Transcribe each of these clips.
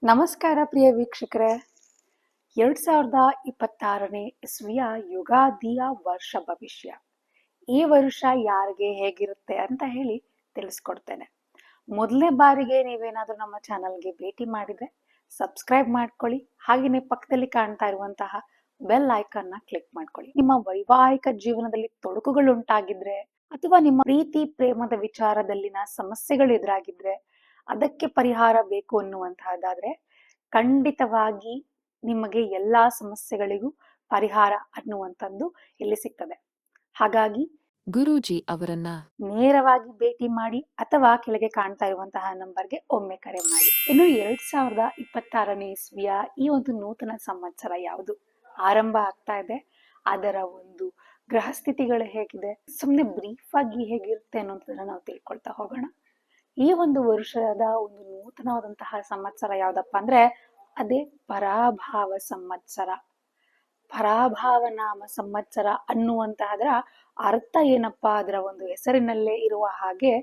ನಮಸ್ಕಾರ ಪ್ರಿಯ ವೀಕ್ಷಕರೇ. 2026ನೇ ಇಸ್ವಿಯ ಯುಗಾದಿಯ ವರ್ಷ ಭವಿಷ್ಯ. ಈ ವರ್ಷ ಯಾರಿಗೆ ಹೇಗಿರುತ್ತೆ ಅಂತ ಹೇಳಿ ತಿಳಿಸ್ಕೊಡ್ತೇನೆ. ಮೊದಲನೇ ಬಾರಿಗೆ ನೀವೇನಾದ್ರೂ ನಮ್ಮ ಚಾನಲ್ಗೆ ಭೇಟಿ ಮಾಡಿದ್ರೆ ಸಬ್ಸ್ಕ್ರೈಬ್ ಮಾಡ್ಕೊಳ್ಳಿ. ಹಾಗೆಯೇ ಪಕ್ಕದಲ್ಲಿ ಕಾಣ್ತಾ ಇರುವಂತಹ ಬೆಲ್ ಐಕಾನ್ ನ ಕ್ಲಿಕ್ ಮಾಡ್ಕೊಳ್ಳಿ. ನಿಮ್ಮ ವೈವಾಹಿಕ ಜೀವನದಲ್ಲಿ ತೊಡಕುಗಳು ಉಂಟಾಗಿದ್ರೆ ಅಥವಾ ನಿಮ್ಮ ಪ್ರೀತಿ ಪ್ರೇಮದ ವಿಚಾರದಲ್ಲಿನ ಸಮಸ್ಯೆಗಳು ಎದುರಾಗಿದ್ರೆ ಅದಕ್ಕೆ ಪರಿಹಾರ ಬೇಕು ಅನ್ನುವಂತಹದ್ದಾದ್ರೆ ಖಂಡಿತವಾಗಿ ನಿಮಗೆ ಎಲ್ಲಾ ಸಮಸ್ಯೆಗಳಿಗೂ ಪರಿಹಾರ ಅನ್ನುವಂಥದ್ದು ಇಲ್ಲಿ ಸಿಗ್ತದೆ. ಹಾಗಾಗಿ ಗುರೂಜಿ ಅವರನ್ನ ನೇರವಾಗಿ ಭೇಟಿ ಮಾಡಿ ಅಥವಾ ಕೆಳಗೆ ಕಾಣ್ತಾ ಇರುವಂತಹ ನಂಬರ್ಗೆ ಒಮ್ಮೆ ಕರೆ ಮಾಡಿ. ಇನ್ನು 2026ನೇ ಇಸ್ವಿಯ ಈ ಒಂದು ನೂತನ ಸಂವತ್ಸರ ಯಾವುದು ಆರಂಭ ಆಗ್ತಾ ಇದೆ, ಅದರ ಒಂದು ಗ್ರಹ ಸ್ಥಿತಿಗಳು ಹೇಗಿದೆ, ಸುಮ್ಮನೆ ಬ್ರೀಫ್ ಆಗಿ ಹೇಗಿರುತ್ತೆ ಅನ್ನೋದನ್ನ ನಾವು ತಿಳ್ಕೊಳ್ತಾ ಹೋಗೋಣ. ಈ ಒಂದು ವರ್ಷದ ಒಂದು ನೂತನವಾದಂತಹ ಸಂವತ್ಸರ ಯಾವ್ದಪ್ಪ ಅಂದ್ರೆ ಅದೇ ಪರಾಭಾವ ಸಂವತ್ಸರ. ಪರಾಭಾವ ನಾಮ ಸಂವತ್ಸರ ಅನ್ನುವಂತಹದರ ಅರ್ಥ ಏನಪ್ಪಾ, ಅದರ ಒಂದು ಹೆಸರಿನಲ್ಲೇ ಇರುವ ಹಾಗೆ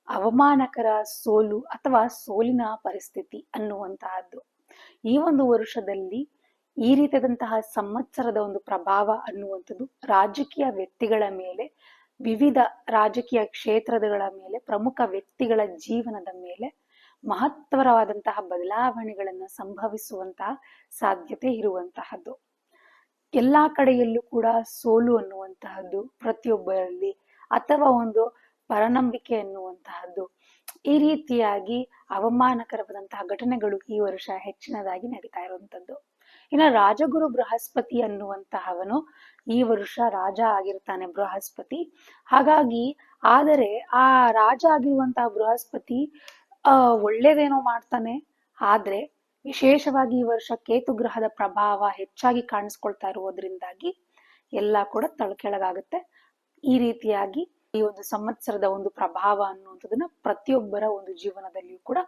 ಅವಮಾನಕರ ಸೋಲು ಅಥವಾ ಸೋಲಿನ ಪರಿಸ್ಥಿತಿ ಅನ್ನುವಂತಹದ್ದು. ಈ ಒಂದು ವರ್ಷದಲ್ಲಿ ಈ ರೀತಿಯಾದಂತಹ ಸಂವತ್ಸರದ ಒಂದು ಪ್ರಭಾವ ಅನ್ನುವಂಥದ್ದು ರಾಜಕೀಯ ವ್ಯಕ್ತಿಗಳ ಮೇಲೆ, ವಿವಿಧ ರಾಜಕೀಯ ಕ್ಷೇತ್ರಗಳ ಮೇಲೆ, ಪ್ರಮುಖ ವ್ಯಕ್ತಿಗಳ ಜೀವನದ ಮೇಲೆ ಮಹತ್ತರವಾದಂತಹ ಬದಲಾವಣೆಗಳನ್ನು ಸಂಭವಿಸುವಂತಹ ಸಾಧ್ಯತೆ ಇರುವಂತಹದ್ದು. ಎಲ್ಲಾ ಕಡೆಯಲ್ಲೂ ಕೂಡ ಸೋಲು ಅನ್ನುವಂತಹದ್ದು ಪ್ರತಿಯೊಬ್ಬರಲ್ಲಿ, ಅಥವಾ ಒಂದು ಪರನಂಬಿಕೆ ಅನ್ನುವಂತಹದ್ದು, ಈ ರೀತಿಯಾಗಿ ಅವಮಾನಕರವಾದಂತಹ ಘಟನೆಗಳು ಈ ವರ್ಷ ಹೆಚ್ಚಿನದಾಗಿ ನಡೀತಾ ಇರುವಂತದ್ದು. ಇನ್ನು ರಾಜಗುರು ಬೃಹಸ್ಪತಿ ಅನ್ನುವಂತಹವನು ಈ ವರ್ಷ ರಾಜ ಆಗಿರ್ತಾನೆ, ಬೃಹಸ್ಪತಿ. ಹಾಗಾಗಿ ಆದರೆ ಆ ರಾಜ ಆಗಿರುವಂತಹ ಬೃಹಸ್ಪತಿ ಒಳ್ಳೇದೇನೋ ಮಾಡ್ತಾನೆ, ಆದ್ರೆ ವಿಶೇಷವಾಗಿ ಈ ವರ್ಷ ಕೇತು ಗ್ರಹದ ಪ್ರಭಾವ ಹೆಚ್ಚಾಗಿ ಕಾಣಿಸ್ಕೊಳ್ತಾ ಇರುವುದರಿಂದಾಗಿ ಎಲ್ಲ ಕೂಡ ತಳಕೆಳಗಾಗುತ್ತೆ. ಈ ರೀತಿಯಾಗಿ ಈ ಒಂದು ಸಂವತ್ಸರದ ಒಂದು ಪ್ರಭಾವ ಅನ್ನುವಂಥದ್ದನ್ನ ಪ್ರತಿಯೊಬ್ಬರ ಒಂದು ಜೀವನದಲ್ಲಿಯೂ ಕೂಡ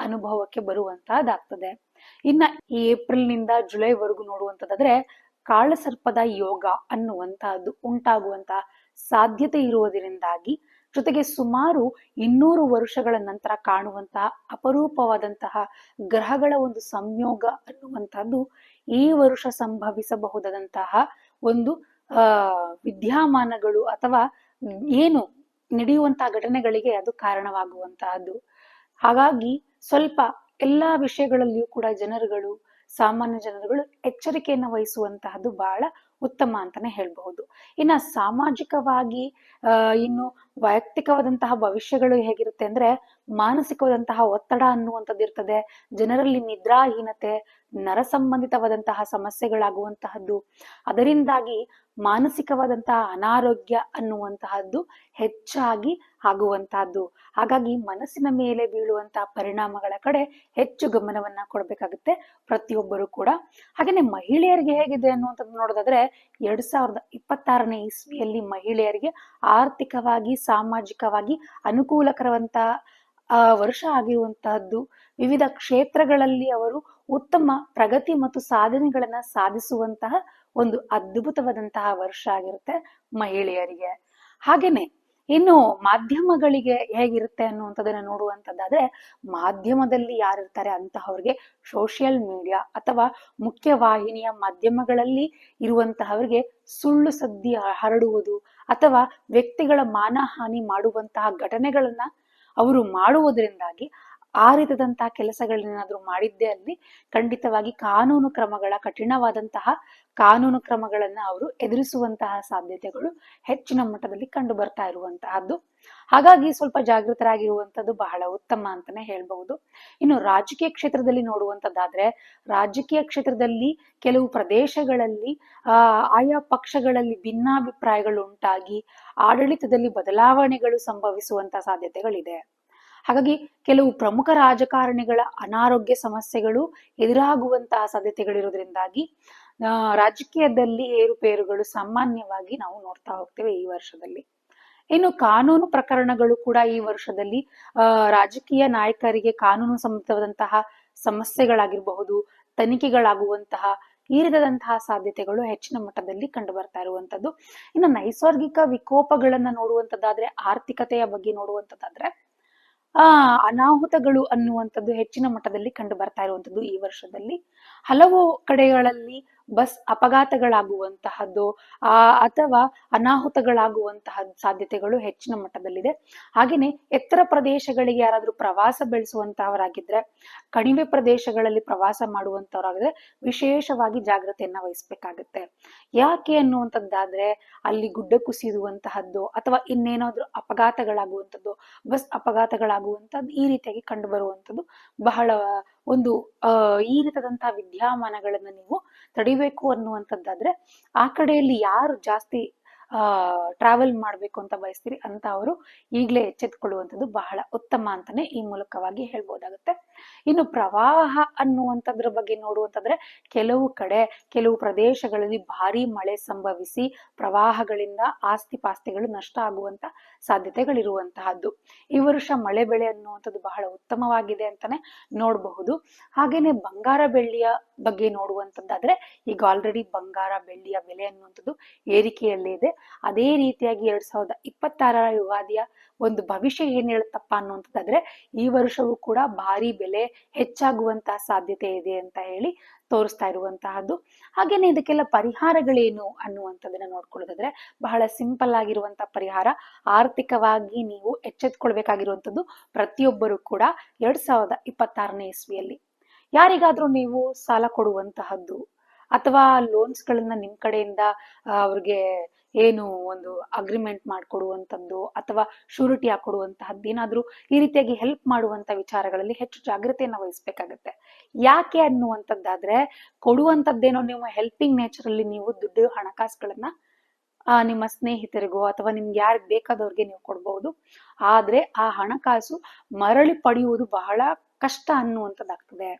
ಅನುಭವಕ್ಕೆ ಬರುವಂತಹದ್ದಾಗ್ತದೆ. ಇನ್ನ ಈ ಏಪ್ರಿಲ್ ನಿಂದ ಜುಲೈವರೆಗೂ ನೋಡುವಂತದ್ದಾದ್ರೆ ಕಾಳಸರ್ಪದ ಯೋಗ ಅನ್ನುವಂತಹದ್ದು ಉಂಟಾಗುವಂತಹ ಸಾಧ್ಯತೆ ಇರುವುದರಿಂದಾಗಿ, ಜೊತೆಗೆ ಸುಮಾರು 200 ವರ್ಷಗಳ ನಂತರ ಕಾಣುವಂತಹ ಅಪರೂಪವಾದಂತಹ ಗ್ರಹಗಳ ಒಂದು ಸಂಯೋಗ ಅನ್ನುವಂತಹದ್ದು ಈ ವರ್ಷ ಸಂಭವಿಸಬಹುದಾದಂತಹ ಒಂದು ವಿದ್ಯಮಾನಗಳು ಅಥವಾ ಏನು ನಡೆಯುವಂತಹ ಘಟನೆಗಳಿಗೆ ಅದು ಕಾರಣವಾಗುವಂತಹದ್ದು. ಹಾಗಾಗಿ ಸ್ವಲ್ಪ ಎಲ್ಲಾ ವಿಷಯಗಳಲ್ಲಿಯೂ ಕೂಡ ಸಾಮಾನ್ಯ ಜನರುಗಳು ಎಚ್ಚರಿಕೆಯನ್ನು ವಹಿಸುವಂತಹದ್ದು ಬಹಳ ಉತ್ತಮ ಅಂತಾನೆ ಹೇಳ್ಬಹುದು. ಇನ್ನ ಸಾಮಾಜಿಕವಾಗಿ ಇನ್ನು ವೈಯಕ್ತಿಕವಾದಂತಹ ಭವಿಷ್ಯಗಳು ಹೇಗಿರುತ್ತೆ ಅಂದ್ರೆ ಮಾನಸಿಕವಾದಂತಹ ಒತ್ತಡ ಅನ್ನುವಂಥದ್ದು ಇರ್ತದೆ. ಜನರಲ್ಲಿ ನಿದ್ರಾಹೀನತೆ, ನರ ಸಂಬಂಧಿತವಾದಂತಹ ಸಮಸ್ಯೆಗಳಾಗುವಂತಹದ್ದು, ಅದರಿಂದಾಗಿ ಮಾನಸಿಕವಾದಂತಹ ಅನಾರೋಗ್ಯ ಅನ್ನುವಂತಹದ್ದು ಹೆಚ್ಚಾಗಿ ಆಗುವಂತಹದ್ದು. ಹಾಗಾಗಿ ಮನಸ್ಸಿನ ಮೇಲೆ ಬೀಳುವಂತಹ ಪರಿಣಾಮಗಳ ಕಡೆ ಹೆಚ್ಚು ಗಮನವನ್ನ ಕೊಡ್ಬೇಕಾಗುತ್ತೆ ಪ್ರತಿಯೊಬ್ಬರು ಕೂಡ. ಹಾಗೇನೆ ಮಹಿಳೆಯರಿಗೆ ಹೇಗಿದೆ ಅನ್ನುವಂಥದ್ದು ನೋಡೋದಾದ್ರೆ 2026ನೇ ಇಸ್ವಿಯಲ್ಲಿ ಮಹಿಳೆಯರಿಗೆ ಆರ್ಥಿಕವಾಗಿ, ಸಾಮಾಜಿಕವಾಗಿ ಅನುಕೂಲಕರವಂತಹ ವರ್ಷ ಆಗಿರುವಂತಹದ್ದು. ವಿವಿಧ ಕ್ಷೇತ್ರಗಳಲ್ಲಿ ಅವರು ಉತ್ತಮ ಪ್ರಗತಿ ಮತ್ತು ಸಾಧನೆಗಳನ್ನ ಸಾಧಿಸುವಂತಹ ಒಂದು ಅದ್ಭುತವಾದಂತಹ ವರ್ಷ ಆಗಿರುತ್ತೆ ಮಹಿಳೆಯರಿಗೆ. ಹಾಗೇನೆ ಇನ್ನು ಮಾಧ್ಯಮಗಳಿಗೆ ಹೇಗಿರುತ್ತೆ ಅನ್ನುವಂಥದ್ದನ್ನ ನೋಡುವಂಥದ್ದಾದ್ರೆ ಮಾಧ್ಯಮದಲ್ಲಿ ಯಾರಿರ್ತಾರೆ ಅಂತಹವ್ರಿಗೆ ಸೋಷಿಯಲ್ ಮೀಡಿಯಾ ಅಥವಾ ಮುಖ್ಯವಾಹಿನಿಯ ಮಾಧ್ಯಮಗಳಲ್ಲಿ ಇರುವಂತಹವರಿಗೆ ಸುಳ್ಳು ಸುದ್ದಿ ಹರಡುವುದು ಅಥವಾ ವ್ಯಕ್ತಿಗಳ ಮಾನಹಾನಿ ಮಾಡುವಂತಹ ಘಟನೆಗಳನ್ನ ಅವರು ಮಾಡುವುದರಿಂದಾಗಿ ಆ ರೀತಿಯಾದಂತಹ ಕೆಲಸಗಳನ್ನೇನಾದ್ರೂ ಮಾಡಿದ್ದೇ ಅಲ್ಲಿ ಖಂಡಿತವಾಗಿ ಕಠಿಣವಾದಂತಹ ಕಾನೂನು ಕ್ರಮಗಳನ್ನ ಅವರು ಎದುರಿಸುವಂತಹ ಸಾಧ್ಯತೆಗಳು ಹೆಚ್ಚಿನ ಮಟ್ಟದಲ್ಲಿ ಕಂಡು ಬರ್ತಾ ಇರುವಂತಹದ್ದು. ಹಾಗಾಗಿ ಸ್ವಲ್ಪ ಜಾಗೃತರಾಗಿರುವಂತದ್ದು ಬಹಳ ಉತ್ತಮ ಅಂತಾನೆ ಹೇಳ್ಬಹುದು. ಇನ್ನು ರಾಜಕೀಯ ಕ್ಷೇತ್ರದಲ್ಲಿ ನೋಡುವಂತದ್ದಾದ್ರೆ ರಾಜಕೀಯ ಕ್ಷೇತ್ರದಲ್ಲಿ ಕೆಲವು ಪ್ರದೇಶಗಳಲ್ಲಿ ಆಯಾ ಪಕ್ಷಗಳಲ್ಲಿ ಭಿನ್ನಾಭಿಪ್ರಾಯಗಳು ಉಂಟಾಗಿ ಆಡಳಿತದಲ್ಲಿ ಬದಲಾವಣೆಗಳು ಸಂಭವಿಸುವಂತಹ ಸಾಧ್ಯತೆಗಳಿದೆ. ಹಾಗಾಗಿ ಕೆಲವು ಪ್ರಮುಖ ರಾಜಕಾರಣಿಗಳ ಅನಾರೋಗ್ಯ ಸಮಸ್ಯೆಗಳು ಎದುರಾಗುವಂತಹ ಸಾಧ್ಯತೆಗಳಿರೋದ್ರಿಂದಾಗಿ ರಾಜಕೀಯದಲ್ಲಿ ಏರುಪೇರುಗಳು ಸಾಮಾನ್ಯವಾಗಿ ನಾವು ನೋಡ್ತಾ ಹೋಗ್ತೇವೆ ಈ ವರ್ಷದಲ್ಲಿ. ಇನ್ನು ಕಾನೂನು ಪ್ರಕರಣಗಳು ಕೂಡ ಈ ವರ್ಷದಲ್ಲಿ ರಾಜಕೀಯ ನಾಯಕರಿಗೆ ಕಾನೂನು ಸಂಬಂಧವಾದಂತಹ ಸಮಸ್ಯೆಗಳಾಗಿರಬಹುದು, ತನಿಖೆಗಳಾಗುವಂತಹ ಈ ರೀತಿಯಾದಂತಹ ಸಾಧ್ಯತೆಗಳು ಹೆಚ್ಚಿನ ಮಟ್ಟದಲ್ಲಿ ಕಂಡು ಬರ್ತಾ ಇರುವಂತದ್ದು. ಇನ್ನು ನೈಸರ್ಗಿಕ ವಿಕೋಪಗಳನ್ನ ನೋಡುವಂತದ್ದಾದ್ರೆ, ಆರ್ಥಿಕತೆಯ ಬಗ್ಗೆ ನೋಡುವಂತದ್ದಾದ್ರೆ ಅನಾಹುತಗಳು ಅನ್ನುವಂಥದ್ದು ಹೆಚ್ಚಿನ ಮಟ್ಟದಲ್ಲಿ ಕಂಡು ಬರ್ತಾ ಇರುವಂತದ್ದು ಈ ವರ್ಷದಲ್ಲಿ. ಹಲವು ಕಡೆಗಳಲ್ಲಿ ಬಸ್ ಅಪಘಾತಗಳಾಗುವಂತಹದ್ದು ಅಥವಾ ಅನಾಹುತಗಳಾಗುವಂತಹ ಸಾಧ್ಯತೆಗಳು ಹೆಚ್ಚಿನ ಮಟ್ಟದಲ್ಲಿದೆ. ಹಾಗೇನೆ ಎತ್ತರ ಪ್ರದೇಶಗಳಿಗೆ ಯಾರಾದ್ರೂ ಪ್ರವಾಸ ಬೆಳೆಸುವಂತಹವರಾಗಿದ್ರೆ, ಕಣಿವೆ ಪ್ರದೇಶಗಳಲ್ಲಿ ಪ್ರವಾಸ ಮಾಡುವಂತವರಾಗಿದ್ರೆ ವಿಶೇಷವಾಗಿ ಜಾಗ್ರತೆಯನ್ನ ವಹಿಸ್ಬೇಕಾಗತ್ತೆ. ಯಾಕೆ ಅನ್ನುವಂಥದ್ದಾದ್ರೆ ಅಲ್ಲಿ ಗುಡ್ಡ ಕುಸಿಯುವಂತಹದ್ದು ಅಥವಾ ಇನ್ನೇನಾದ್ರೂ ಅಪಘಾತಗಳಾಗುವಂಥದ್ದು, ಬಸ್ ಅಪಘಾತಗಳಾಗುವಂಥದ್ದು ಈ ರೀತಿಯಾಗಿ ಕಂಡು ಬರುವಂಥದ್ದು ಬಹಳ ಒಂದು ಈ ರೀತಿಯಾದಂತಹ ವಿದ್ಯಮಾನಗಳನ್ನ ನೀವು ತಡಿಬೇಕು ಅನ್ನುವಂಥದ್ದಾದ್ರೆ ಆ ಕಡೆಯಲ್ಲಿ ಯಾರು ಜಾಸ್ತಿ ಟ್ರಾವೆಲ್ ಮಾಡ್ಬೇಕು ಅಂತ ಬಯಸ್ತೀರಿ ಅಂತ ಅವರು ಈಗಲೇ ಎಚ್ಚೆತ್ಕೊಳ್ಳುವಂಥದ್ದು ಬಹಳ ಉತ್ತಮ ಅಂತಾನೆ ಈ ಮೂಲಕವಾಗಿ ಹೇಳ್ಬೋದಾಗುತ್ತೆ. ಇನ್ನು ಪ್ರವಾಹ ಅನ್ನುವಂಥದ್ರ ಬಗ್ಗೆ ನೋಡುವಂತಂದ್ರೆ ಕೆಲವು ಕಡೆ ಕೆಲವು ಪ್ರದೇಶಗಳಲ್ಲಿ ಭಾರಿ ಮಳೆ ಸಂಭವಿಸಿ ಪ್ರವಾಹಗಳಿಂದ ಆಸ್ತಿ ಪಾಸ್ತಿಗಳು ನಷ್ಟ ಆಗುವಂತ ಸಾಧ್ಯತೆಗಳಿರುವಂತಹದ್ದು. ಈ ವರ್ಷ ಮಳೆ ಬೆಳೆ ಅನ್ನುವಂಥದ್ದು ಬಹಳ ಉತ್ತಮವಾಗಿದೆ ಅಂತಾನೆ ನೋಡಬಹುದು. ಹಾಗೇನೆ ಬಂಗಾರ ಬೆಳ್ಳಿಯ ಬಗ್ಗೆ ನೋಡುವಂತದ್ದಾದ್ರೆ ಈಗ ಆಲ್ರೆಡಿ ಬಂಗಾರ ಬೆಳ್ಳಿಯ ಬೆಲೆ ಅನ್ನುವಂಥದ್ದು ಏರಿಕೆಯಲ್ಲೇ ಇದೆ. ಅದೇ ರೀತಿಯಾಗಿ 2026 ಯುಗಾದಿಯ ಒಂದು ಭವಿಷ್ಯ ಏನ್ ಹೇಳುತ್ತಪ್ಪ ಅನ್ನುವಂಥದ್ದಾದ್ರೆ ಈ ವರ್ಷವೂ ಕೂಡ ಭಾರಿ ಬೆಲೆ ಹೆಚ್ಚಾಗುವಂತಹ ಸಾಧ್ಯತೆ ಇದೆ ಅಂತ ಹೇಳಿ ತೋರಿಸ್ತಾ ಇರುವಂತಹದ್ದು. ಹಾಗೇನೆ ಇದಕ್ಕೆಲ್ಲ ಪರಿಹಾರಗಳೇನು ಅನ್ನುವಂಥದ್ದನ್ನ ನೋಡ್ಕೊಳ್ಳೋದಾದ್ರೆ ಬಹಳ ಸಿಂಪಲ್ ಆಗಿರುವಂತಹ ಪರಿಹಾರ. ಆರ್ಥಿಕವಾಗಿ ನೀವು ಎಚ್ಚೆತ್ಕೊಳ್ಬೇಕಾಗಿರುವಂಥದ್ದು ಪ್ರತಿಯೊಬ್ಬರು ಕೂಡ 2026ನೇ ಇಸ್ವಿಯಲ್ಲಿ ಯಾರಿಗಾದ್ರೂ ನೀವು ಸಾಲ ಕೊಡುವಂತಹದ್ದು ಅಥವಾ ಲೋನ್ಸ್ ಗಳನ್ನ ನಿಮ್ ಕಡೆಯಿಂದ ಅವ್ರಿಗೆ ಏನು ಒಂದು ಅಗ್ರಿಮೆಂಟ್ ಮಾಡ್ಕೊಡುವಂಥದ್ದು ಅಥವಾ ಶೂರಿಟಿ ಹಾಕೊಡುವಂತಹದ್ದು ಏನಾದ್ರೂ ಈ ರೀತಿಯಾಗಿ ಹೆಲ್ಪ್ ಮಾಡುವಂತ ವಿಚಾರಗಳಲ್ಲಿ ಹೆಚ್ಚು ಜಾಗ್ರತೆಯನ್ನ ವಹಿಸ್ಬೇಕಾಗತ್ತೆ. ಯಾಕೆ ಅನ್ನುವಂಥದ್ದಾದ್ರೆ ಕೊಡುವಂತದ್ದೇನೋ ನೀವು ಹೆಲ್ಪಿಂಗ್ ನೇಚರ್ ಅಲ್ಲಿ ನೀವು ದುಡ್ಡು ಹಣಕಾಸುಗಳನ್ನ ನಿಮ್ಮ ಸ್ನೇಹಿತರಿಗೋ ಅಥವಾ ನಿಮ್ಗೆ ಯಾರಿಗೆ ಬೇಕಾದವ್ರಿಗೆ ನೀವು ಕೊಡ್ಬಹುದು. ಆದ್ರೆ ಆ ಹಣಕಾಸು ಮರಳಿ ಪಡೆಯುವುದು ಬಹಳ ಕಷ್ಟ ಅನ್ನುವಂಥದ್ದಾಗ್ತದೆ.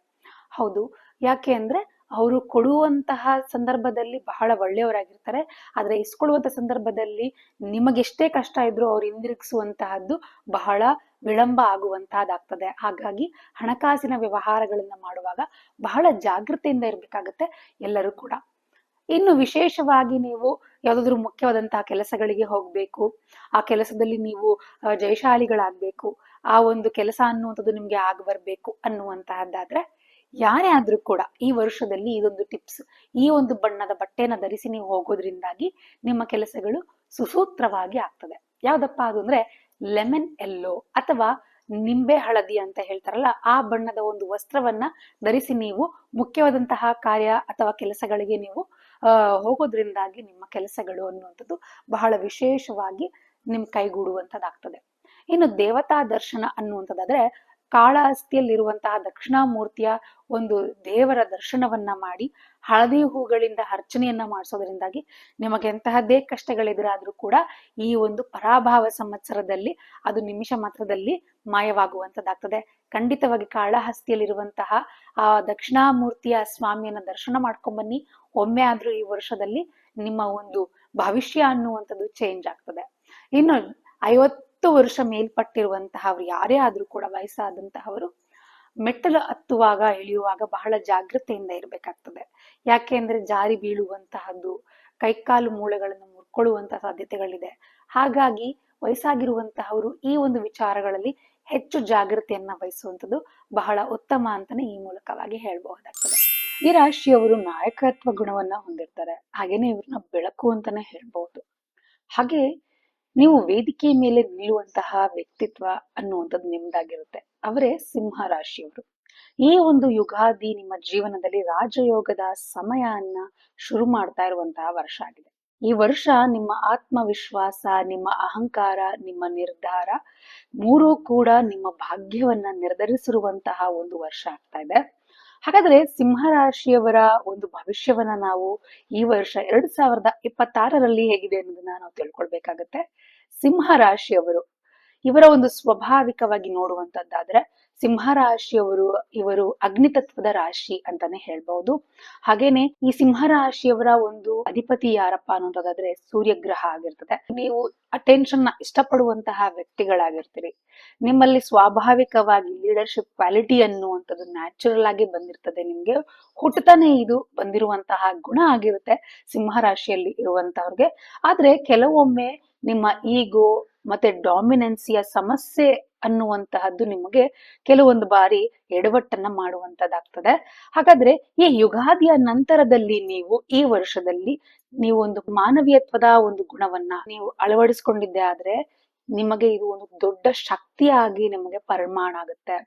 ಹೌದು, ಯಾಕೆ ಅಂದ್ರೆ ಅವರು ಕೊಡುವಂತಹ ಸಂದರ್ಭದಲ್ಲಿ ಬಹಳ ಒಳ್ಳೆಯವರಾಗಿರ್ತಾರೆ, ಆದ್ರೆ ಇಸ್ಕೊಳ್ಳುವಂತ ಸಂದರ್ಭದಲ್ಲಿ ನಿಮಗೆಷ್ಟೇ ಕಷ್ಟ ಇದ್ರೂ ಅವ್ರು ಹಿಂದಿರುಗಿಸುವಂತಹದ್ದು ಬಹಳ ವಿಳಂಬ ಆಗುವಂತಹದ್ದಾಗ್ತದೆ. ಹಾಗಾಗಿ ಹಣಕಾಸಿನ ವ್ಯವಹಾರಗಳನ್ನ ಮಾಡುವಾಗ ಬಹಳ ಜಾಗೃತೆಯಿಂದ ಇರ್ಬೇಕಾಗತ್ತೆ ಎಲ್ಲರೂ ಕೂಡ. ಇನ್ನು ವಿಶೇಷವಾಗಿ ನೀವು ಯಾವ್ದಾದ್ರು ಮುಖ್ಯವಾದಂತಹ ಕೆಲಸಗಳಿಗೆ ಹೋಗ್ಬೇಕು, ಆ ಕೆಲಸದಲ್ಲಿ ನೀವು ಜಯಶಾಲಿಗಳಾಗ್ಬೇಕು, ಆ ಒಂದು ಕೆಲಸ ಅನ್ನುವಂಥದ್ದು ನಿಮ್ಗೆ ಆಗ ಬರ್ಬೇಕು ಅನ್ನುವಂತಹದ್ದಾದ್ರೆ ಯಾರೇ ಆದ್ರೂ ಕೂಡ ಈ ವರ್ಷದಲ್ಲಿ ಇದೊಂದು ಟಿಪ್ಸ್, ಈ ಒಂದು ಬಣ್ಣದ ಬಟ್ಟೆನ ಧರಿಸಿ ನೀವು ಹೋಗೋದ್ರಿಂದಾಗಿ ನಿಮ್ಮ ಕೆಲಸಗಳು ಸುಸೂತ್ರವಾಗಿ ಆಗ್ತದೆ. ಯಾವ್ದಪ್ಪ ಅದು ಅಂದ್ರೆ ಲೆಮನ್ ಎಲ್ಲೋ ಅಥವಾ ನಿಂಬೆ ಹಳದಿ ಅಂತ ಹೇಳ್ತಾರಲ್ಲ ಆ ಬಣ್ಣದ ಒಂದು ವಸ್ತ್ರವನ್ನ ಧರಿಸಿ ನೀವು ಮುಖ್ಯವಾದಂತಹ ಕಾರ್ಯ ಅಥವಾ ಕೆಲಸಗಳಿಗೆ ನೀವು ಹೋಗೋದ್ರಿಂದಾಗಿ ನಿಮ್ಮ ಕೆಲಸಗಳು ಅನ್ನುವಂಥದ್ದು ಬಹಳ ವಿಶೇಷವಾಗಿ ನಿಮ್ ಕೈಗೂಡುವಂತದ್ದಾಗ್ತದೆ. ಇನ್ನು ದೇವತಾ ದರ್ಶನ ಅನ್ನುವಂಥದ್ದಾದ್ರೆ ಕಾಳಹಸ್ತಿಯಲ್ಲಿರುವಂತಹ ದಕ್ಷಿಣಾಮೂರ್ತಿಯ ಒಂದು ದೇವರ ದರ್ಶನವನ್ನ ಮಾಡಿ ಹಳದಿ ಹೂಗಳಿಂದ ಅರ್ಚನೆಯನ್ನ ಮಾಡಿಸೋದ್ರಿಂದಾಗಿ ನಿಮಗೆ ಎಂತಹದ್ದೇ ಕಷ್ಟಗಳೆದುರಾದ್ರೂ ಕೂಡ ಈ ಒಂದು ಪರಾಭಾವ ಸಂವತ್ಸರದಲ್ಲಿ ಅದು ನಿಮಿಷ ಮಾತ್ರದಲ್ಲಿ ಮಾಯವಾಗುವಂತದ್ದಾಗ್ತದೆ. ಖಂಡಿತವಾಗಿ ಕಾಳಹಸ್ತಿಯಲ್ಲಿರುವಂತಹ ಆ ದಕ್ಷಿಣಾಮೂರ್ತಿಯ ಸ್ವಾಮಿಯನ್ನ ದರ್ಶನ ಮಾಡ್ಕೊಂಡ್ ಒಮ್ಮೆ ಆದ್ರೂ ಈ ವರ್ಷದಲ್ಲಿ ನಿಮ್ಮ ಒಂದು ಭವಿಷ್ಯ ಅನ್ನುವಂಥದ್ದು ಚೇಂಜ್ ಆಗ್ತದೆ. ಇನ್ನು 50 ವರ್ಷ ಮೇಲ್ಪಟ್ಟಿರುವಂತಹವ್ರು ಯಾರೇ ಆದ್ರೂ ಕೂಡ ವಯಸ್ಸಾದಂತಹವರು ಮೆಟ್ಟಲು ಹತ್ತುವಾಗ ಇಳಿಯುವಾಗ ಬಹಳ ಜಾಗೃತೆಯಿಂದ ಇರ್ಬೇಕಾಗ್ತದೆ. ಯಾಕೆ ಅಂದ್ರೆ ಜಾರಿ ಬೀಳುವಂತಹದ್ದು, ಕೈಕಾಲು ಮೂಳೆಗಳನ್ನು ಮುರ್ಕೊಳ್ಳುವಂತಹ ಸಾಧ್ಯತೆಗಳಿದೆ. ಹಾಗಾಗಿ ವಯಸ್ಸಾಗಿರುವಂತಹವರು ಈ ಒಂದು ವಿಚಾರಗಳಲ್ಲಿ ಹೆಚ್ಚು ಜಾಗೃತೆಯನ್ನ ವಹಿಸುವಂಥದ್ದು ಬಹಳ ಉತ್ತಮ ಅಂತಾನೆ ಈ ಮೂಲಕವಾಗಿ ಹೇಳ್ಬಹುದಾಗ್ತದೆ. ಈ ರಾಶಿಯವರು ನಾಯಕತ್ವ ಗುಣವನ್ನ ಹೊಂದಿರ್ತಾರೆ, ಹಾಗೇನೆ ಇವ್ರನ್ನ ಬೆಳಕು ಅಂತಾನೆ ಹೇಳ್ಬಹುದು. ಹಾಗೆ ನೀವು ವೇದಿಕೆ ಮೇಲೆ ನಿಲ್ಲುವಂತಹ ವ್ಯಕ್ತಿತ್ವ ಅನ್ನುವಂಥದ್ದು ನಿಮ್ದಾಗಿರುತ್ತೆ. ಅವರೇ ಸಿಂಹ ರಾಶಿಯವರು. ಈ ಒಂದು ಯುಗಾದಿ ನಿಮ್ಮ ಜೀವನದಲ್ಲಿ ರಾಜಯೋಗದ ಸಮಯನ್ನ ಶುರು ಮಾಡ್ತಾ ಇರುವಂತಹ ವರ್ಷ ಆಗಿದೆ. ಈ ವರ್ಷ ನಿಮ್ಮ ಆತ್ಮವಿಶ್ವಾಸ, ನಿಮ್ಮ ಅಹಂಕಾರ, ನಿಮ್ಮ ನಿರ್ಧಾರ ಮೂರೂ ಕೂಡ ನಿಮ್ಮ ಭಾಗ್ಯವನ್ನ ನಿರ್ಧರಿಸಿರುವಂತಹ ಒಂದು ವರ್ಷ ಆಗ್ತಾ ಇದೆ. ಹಾಗಾದ್ರೆ ಸಿಂಹ ರಾಶಿಯವರ ಒಂದು ಭವಿಷ್ಯವನ್ನ ನಾವು ಈ ವರ್ಷ 2026ರಲ್ಲಿ ಹೇಗಿದೆ ಅನ್ನೋದನ್ನ ನಾವು ತಿಳ್ಕೊಳ್ಬೇಕಾಗತ್ತೆ. ಸಿಂಹ ರಾಶಿಯವರು ಇವರ ಒಂದು ಸ್ವಾಭಾವಿಕವಾಗಿ ನೋಡುವಂತದ್ದಾದ್ರೆ ಸಿಂಹ ರಾಶಿಯವರು ಇವರು ಅಗ್ನಿತತ್ವದ ರಾಶಿ ಅಂತಾನೆ ಹೇಳ್ಬಹುದು. ಹಾಗೇನೆ ಈ ಸಿಂಹ ರಾಶಿಯವರ ಒಂದು ಅಧಿಪತಿ ಯಾರಪ್ಪ ಅನ್ನೋದಾದ್ರೆ ಸೂರ್ಯಗ್ರಹ ಆಗಿರ್ತದೆ. ನೀವು ಅಟೆನ್ಷನ್ ನ ಇಷ್ಟಪಡುವಂತಹ ವ್ಯಕ್ತಿಗಳಾಗಿರ್ತೀರಿ. ನಿಮ್ಮಲ್ಲಿ ಸ್ವಾಭಾವಿಕವಾಗಿ ಲೀಡರ್ಶಿಪ್ ಕ್ವಾಲಿಟಿ ಅನ್ನುವಂಥದ್ದು ನ್ಯಾಚುರಲ್ ಆಗಿ ಬಂದಿರ್ತದೆ. ನಿಮ್ಗೆ ಹುಟ್ಟತಾನೆ ಇದು ಬಂದಿರುವಂತಹ ಗುಣ ಆಗಿರುತ್ತೆ ಸಿಂಹ ರಾಶಿಯಲ್ಲಿ ಇರುವಂತವ್ರಿಗೆ. ಆದ್ರೆ ಕೆಲವೊಮ್ಮೆ ನಿಮ್ಮ ಈಗೋ ಮತ್ತೆ ಡಾಮಿನೆನ್ಸಿಯ ಸಮಸ್ಯೆ ಅನ್ನುವಂತಹದ್ದು ನಿಮಗೆ ಕೆಲವೊಂದು ಬಾರಿ ಎಡವಟ್ಟನ್ನ ಮಾಡುವಂತದ್ದಾಗ್ತದೆ. ಹಾಗಾದ್ರೆ ಈ ಯುಗಾದಿಯ ನಂತರದಲ್ಲಿ ನೀವು ಈ ವರ್ಷದಲ್ಲಿ ನೀವು ಒಂದು ಮಾನವೀಯತ್ವದ ಒಂದು ಗುಣವನ್ನ ನೀವು ಅಳವಡಿಸ್ಕೊಂಡಿದ್ದೆ ಆದ್ರೆ ನಿಮಗೆ ಇದು ಒಂದು ದೊಡ್ಡ ಶಕ್ತಿಯಾಗಿ ನಿಮಗೆ ಪರಿಮಾಣ ಆಗುತ್ತೆ.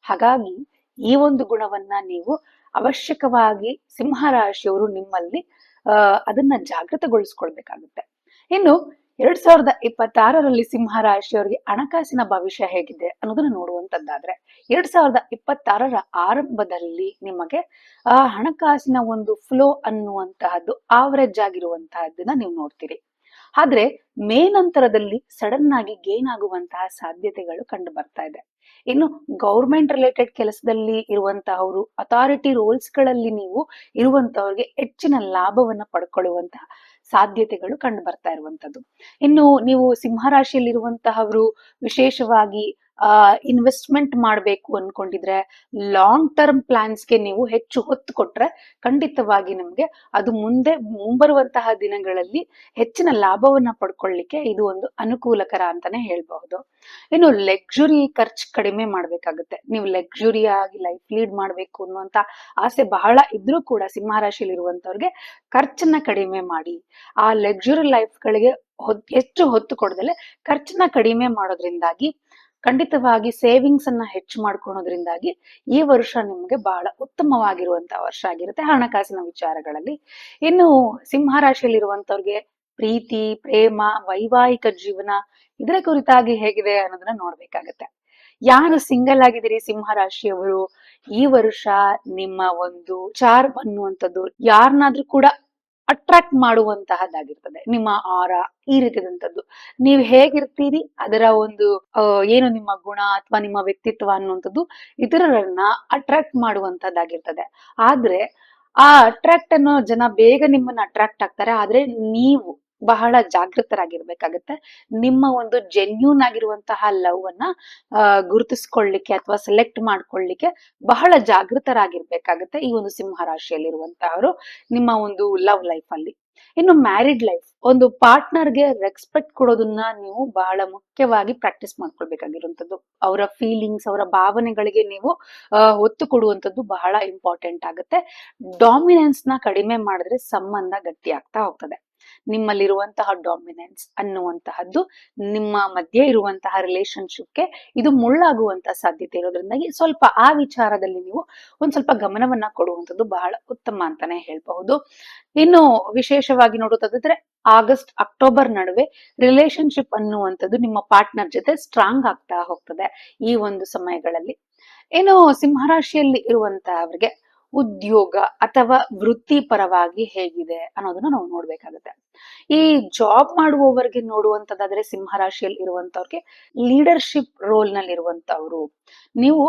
ಹಾಗಾಗಿ ಈ ಒಂದು ಗುಣವನ್ನ ನೀವು ಅವಶ್ಯಕವಾಗಿ ಸಿಂಹರಾಶಿಯವರು ನಿಮ್ಮಲ್ಲಿ ಅದನ್ನ ಜಾಗೃತಗೊಳಿಸ್ಕೊಳ್ಬೇಕಾಗುತ್ತೆ. ಇನ್ನು 2026ರಲ್ಲಿ ಸಿಂಹರಾಶಿಯವರಿಗೆ ಹಣಕಾಸಿನ ಭವಿಷ್ಯ ಹೇಗಿದೆ ಅನ್ನೋದನ್ನ ನೋಡುವಂತದ್ದಾದ್ರೆ 2026ರ ಆರಂಭದಲ್ಲಿ ನಿಮಗೆ ಹಣಕಾಸಿನ ಒಂದು ಫ್ಲೋ ಅನ್ನುವಂತಹದ್ದು ಆವರೇಜ್ ಆಗಿರುವಂತಹದ್ದನ್ನ ನೀವು ನೋಡ್ತೀರಿ. ಆದ್ರೆ ಮೇ ನಂತರದಲ್ಲಿ ಸಡನ್ ಆಗಿ ಗೇನ್ ಆಗುವಂತಹ ಸಾಧ್ಯತೆಗಳು ಕಂಡು ಬರ್ತಾ ಇದೆ. ಇನ್ನು ಗೌರ್ಮೆಂಟ್ ರಿಲೇಟೆಡ್ ಕೆಲಸದಲ್ಲಿ ಇರುವಂತಹವರು, ಅಥಾರಿಟಿ ರೋಲ್ಸ್ ಗಳಲ್ಲಿ ನೀವು ಇರುವಂತವ್ರಿಗೆ ಹೆಚ್ಚಿನ ಲಾಭವನ್ನ ಪಡ್ಕೊಳ್ಳುವಂತಹ ಸಾಧ್ಯತೆಗಳು ಕಂಡು ಬರ್ತಾ ಇರುವಂತದ್ದು. ಇನ್ನು ನೀವು ಸಿಂಹರಾಶಿಯಲ್ಲಿರುವಂತಹವರು ವಿಶೇಷವಾಗಿ ಇನ್ವೆಸ್ಟ್ಮೆಂಟ್ ಮಾಡಬೇಕು ಅನ್ಕೊಂಡಿದ್ರೆ ಲಾಂಗ್ ಟರ್ಮ್ ಪ್ಲಾನ್ಸ್ಗೆ ನೀವು ಹೆಚ್ಚು ಹೊತ್ತು ಕೊಟ್ರೆ ಖಂಡಿತವಾಗಿ ನಿಮ್ಗೆ ಅದು ಮುಂಬರುವಂತಹ ದಿನಗಳಲ್ಲಿ ಹೆಚ್ಚಿನ ಲಾಭವನ್ನ ಪಡ್ಕೊಳ್ಳಿಕ್ಕೆ ಇದು ಒಂದು ಅನುಕೂಲಕರ ಅಂತಾನೆ ಹೇಳ್ಬಹುದು. ಇನ್ನು ಲಕ್ಸುರಿ ಖರ್ಚು ಕಡಿಮೆ ಮಾಡ್ಬೇಕಾಗುತ್ತೆ. ನೀವು ಲಕ್ಸುರಿ ಆಗಿ ಲೈಫ್ ಲೀಡ್ ಮಾಡ್ಬೇಕು ಅನ್ನುವಂತ ಆಸೆ ಬಹಳ ಇದ್ರೂ ಕೂಡ ಸಿಂಹರಾಶಿಯಲ್ಲಿರುವಂತವ್ರಿಗೆ ಖರ್ಚನ್ನ ಕಡಿಮೆ ಮಾಡಿ ಆ ಲಕ್ಸುರಿ ಲೈಫ್ ಗಳಿಗೆ ಹೆಚ್ಚು ಹೊತ್ತು ಕೊಡದಲೆ ಖರ್ಚನ್ನ ಕಡಿಮೆ ಮಾಡೋದ್ರಿಂದಾಗಿ ಖಂಡಿತವಾಗಿ ಸೇವಿಂಗ್ಸ್ ಅನ್ನ ಹೆಚ್ಚು ಮಾಡ್ಕೊಳೋದ್ರಿಂದಾಗಿ ಈ ವರ್ಷ ನಿಮ್ಗೆ ಬಹಳ ಉತ್ತಮವಾಗಿರುವಂತಹ ವರ್ಷ ಆಗಿರುತ್ತೆ ಹಣಕಾಸಿನ ವಿಚಾರಗಳಲ್ಲಿ. ಇನ್ನು ಸಿಂಹರಾಶಿಯಲ್ಲಿರುವಂತವ್ರಿಗೆ ಪ್ರೀತಿ, ಪ್ರೇಮ, ವೈವಾಹಿಕ ಜೀವನ ಇದರ ಕುರಿತಾಗಿ ಹೇಗಿದೆ ಅನ್ನೋದನ್ನ ನೋಡ್ಬೇಕಾಗತ್ತೆ. ಯಾರು ಸಿಂಗಲ್ ಆಗಿದ್ದೀರಿ ಸಿಂಹರಾಶಿಯವರು, ಈ ವರ್ಷ ನಿಮ್ಮ ಒಂದು ಚಾರ್ಮ್ ಅನ್ನುವಂಥದ್ದು ಯಾರನ್ನಾದ್ರೂ ಕೂಡ ಅಟ್ರಾಕ್ಟ್ ಮಾಡುವಂತಹದ್ದಾಗಿರ್ತದೆ. ನಿಮ್ಮ ಆರಾ ಈ ರೀತಿಯಾದಂಥದ್ದು ನೀವು ಹೇಗಿರ್ತೀರಿ ಅದರ ಒಂದು ಏನು ನಿಮ್ಮ ಗುಣ ಅಥವಾ ನಿಮ್ಮ ವ್ಯಕ್ತಿತ್ವ ಅನ್ನುವಂಥದ್ದು ಇತರರನ್ನ ಅಟ್ರಾಕ್ಟ್ ಮಾಡುವಂತಹದ್ದಾಗಿರ್ತದೆ. ಆದ್ರೆ ಆ ಅಟ್ರಾಕ್ಟ್ ಅನ್ನೋ ಜನ ಬೇಗ ನಿಮ್ಮನ್ನ ಅಟ್ರಾಕ್ಟ್ ಆಗ್ತಾರೆ. ಆದ್ರೆ ನೀವು ಬಹಳ ಜಾಗೃತರಾಗಿರ್ಬೇಕಾಗತ್ತೆ. ನಿಮ್ಮ ಒಂದು ಜೆನ್ಯೂನ್ ಆಗಿರುವಂತಹ ಲವ್ ಅನ್ನ ಗುರುತಿಸ್ಕೊಳ್ಳಿಕ್ಕೆ ಅಥವಾ ಸೆಲೆಕ್ಟ್ ಮಾಡ್ಕೊಳ್ಳಿಕ್ಕೆ ಬಹಳ ಜಾಗೃತರಾಗಿರ್ಬೇಕಾಗತ್ತೆ ಈ ಒಂದು ಸಿಂಹರಾಶಿಯಲ್ಲಿರುವಂತಹವರು ನಿಮ್ಮ ಒಂದು ಲವ್ ಲೈಫ್ ಅಲ್ಲಿ. ಇನ್ನು ಮ್ಯಾರಿಡ್ ಲೈಫ್, ಒಂದು ಪಾರ್ಟ್ನರ್ಗೆ ರೆಸ್ಪೆಕ್ಟ್ ಕೊಡೋದನ್ನ ನೀವು ಬಹಳ ಮುಖ್ಯವಾಗಿ ಪ್ರಾಕ್ಟೀಸ್ ಮಾಡ್ಕೊಳ್ಬೇಕಾಗಿರುವಂತದ್ದು. ಅವರ ಫೀಲಿಂಗ್ಸ್, ಅವರ ಭಾವನೆಗಳಿಗೆ ನೀವು ಒತ್ತು ಕೊಡುವಂತದ್ದು ಬಹಳ ಇಂಪಾರ್ಟೆಂಟ್ ಆಗುತ್ತೆ. ಡಾಮಿನೆನ್ಸ್ ನ ಕಡಿಮೆ ಮಾಡಿದ್ರೆ ಸಂಬಂಧ ಗಟ್ಟಿ ಆಗ್ತಾ ಹೋಗ್ತದೆ. ನಿಮ್ಮಲ್ಲಿರುವಂತಹ ಡಾಮಿನೆನ್ಸ್ ಅನ್ನುವಂತಹದ್ದು ನಿಮ್ಮ ಮಧ್ಯೆ ಇರುವಂತಹ ರಿಲೇಶನ್ಶಿಪ್ಗೆ ಇದು ಮುಳ್ಳಾಗುವಂತಹ ಸಾಧ್ಯತೆ ಇರೋದ್ರಿಂದಾಗಿ ಸ್ವಲ್ಪ ಆ ವಿಚಾರದಲ್ಲಿ ನೀವು ಒಂದ್ ಸ್ವಲ್ಪ ಗಮನವನ್ನ ಕೊಡುವಂಥದ್ದು ಬಹಳ ಉತ್ತಮ ಅಂತಾನೆ ಹೇಳ್ಬಹುದು. ಇನ್ನು ವಿಶೇಷವಾಗಿ ನೋಡೋದಾದ್ರೆ ಆಗಸ್ಟ್ ಅಕ್ಟೋಬರ್ ನಡುವೆ ರಿಲೇಶನ್ಶಿಪ್ ಅನ್ನುವಂಥದ್ದು ನಿಮ್ಮ ಪಾರ್ಟ್ನರ್ ಜೊತೆ ಸ್ಟ್ರಾಂಗ್ ಆಗ್ತಾ ಹೋಗ್ತದೆ ಈ ಒಂದು ಸಮಯಗಳಲ್ಲಿ. ಇನ್ನು ಸಿಂಹರಾಶಿಯಲ್ಲಿ ಇರುವಂತಹವರಿಗೆ ಉದ್ಯೋಗ ಅಥವಾ ವೃತ್ತಿಪರವಾಗಿ ಹೇಗಿದೆ ಅನ್ನೋದನ್ನ ನಾವು ನೋಡ್ಬೇಕಾಗುತ್ತೆ. ಈ ಜಾಬ್ ಮಾಡುವವರಿಗೆ ನೋಡುವಂತದ್ದಾದ್ರೆ ಸಿಂಹರಾಶಿಯಲ್ಲಿ ಇರುವಂತವ್ರಿಗೆ ಲೀಡರ್ಶಿಪ್ ರೋಲ್ ನಲ್ಲಿ ಇರುವಂತವ್ರು, ನೀವು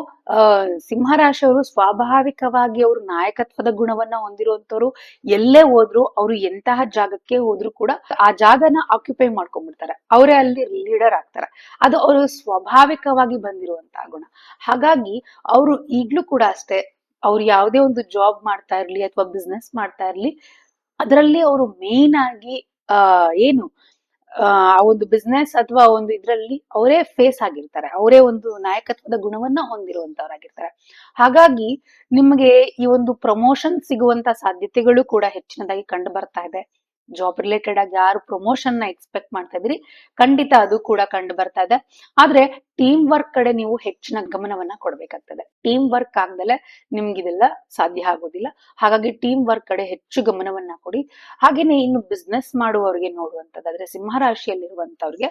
ಸಿಂಹರಾಶಿಯವರು ಸ್ವಾಭಾವಿಕವಾಗಿ ಅವರು ನಾಯಕತ್ವದ ಗುಣವನ್ನ ಹೊಂದಿರುವಂತವ್ರು. ಎಲ್ಲೇ ಹೋದ್ರು ಅವರು ಎಂತಹ ಜಾಗಕ್ಕೆ ಹೋದ್ರು ಕೂಡ ಆ ಜಾಗನ ಆಕ್ಯುಪೈ ಮಾಡ್ಕೊಂಡ್ಬಿಡ್ತಾರೆ, ಅವರೇ ಅಲ್ಲಿ ಲೀಡರ್ ಆಗ್ತಾರೆ. ಅದು ಅವರು ಸ್ವಾಭಾವಿಕವಾಗಿ ಬಂದಿರುವಂತಹ ಗುಣ. ಹಾಗಾಗಿ ಅವರು ಈಗ್ಲೂ ಕೂಡ ಅಷ್ಟೇ, ಅವ್ರು ಯಾವುದೇ ಒಂದು ಜಾಬ್ ಮಾಡ್ತಾ ಇರ್ಲಿ ಅಥವಾ ಬಿಸ್ನೆಸ್ ಮಾಡ್ತಾ ಇರ್ಲಿ, ಅದರಲ್ಲಿ ಅವರು ಮೇನ್ ಆಗಿ ಏನು ಆ ಒಂದು ಬಿಸ್ನೆಸ್ ಅಥವಾ ಒಂದು ಇದ್ರಲ್ಲಿ ಅವರೇ ಫೇಸ್ ಆಗಿರ್ತಾರೆ, ಅವರೇ ಒಂದು ನಾಯಕತ್ವದ ಗುಣವನ್ನ ಹೊಂದಿರುವಂತವರಾಗಿರ್ತಾರೆ. ಹಾಗಾಗಿ ನಿಮಗೆ ಈ ಒಂದು ಪ್ರಮೋಷನ್ ಸಿಗುವಂತ ಸಾಧ್ಯತೆಗಳು ಕೂಡ ಹೆಚ್ಚಿನದಾಗಿ ಕಂಡು ಬರ್ತಾ ಇದೆ. ಜಾಬ್ ರಿಲೇಟೆಡ್ ಆಗಿ ಯಾರು ಪ್ರಮೋಷನ್ ನ ಎಕ್ಸ್ಪೆಕ್ಟ್ ಮಾಡ್ತಾ ಇದ್ರಿ ಖಂಡಿತ ಅದು ಕೂಡ ಕಂಡು ಬರ್ತಾ ಇದೆ. ಆದ್ರೆ ಟೀಮ್ ವರ್ಕ್ ಕಡೆ ನೀವು ಹೆಚ್ಚಿನ ಗಮನವನ್ನ ಕೊಡ್ಬೇಕಾಗ್ತದೆ. ಟೀಮ್ ವರ್ಕ್ ಆಗ್ದಲೆ ನಿಮ್ಗಿದೆಲ್ಲ ಸಾಧ್ಯ ಆಗೋದಿಲ್ಲ. ಹಾಗಾಗಿ ಟೀಮ್ ವರ್ಕ್ ಕಡೆ ಹೆಚ್ಚು ಗಮನವನ್ನ ಕೊಡಿ. ಹಾಗೇನೆ ಇನ್ನು ಬಿಸ್ನೆಸ್ ಮಾಡುವವರಿಗೆ ನೋಡುವಂತದ್ದಾದ್ರೆ ಸಿಂಹರಾಶಿಯಲ್ಲಿರುವಂತವ್ರಿಗೆ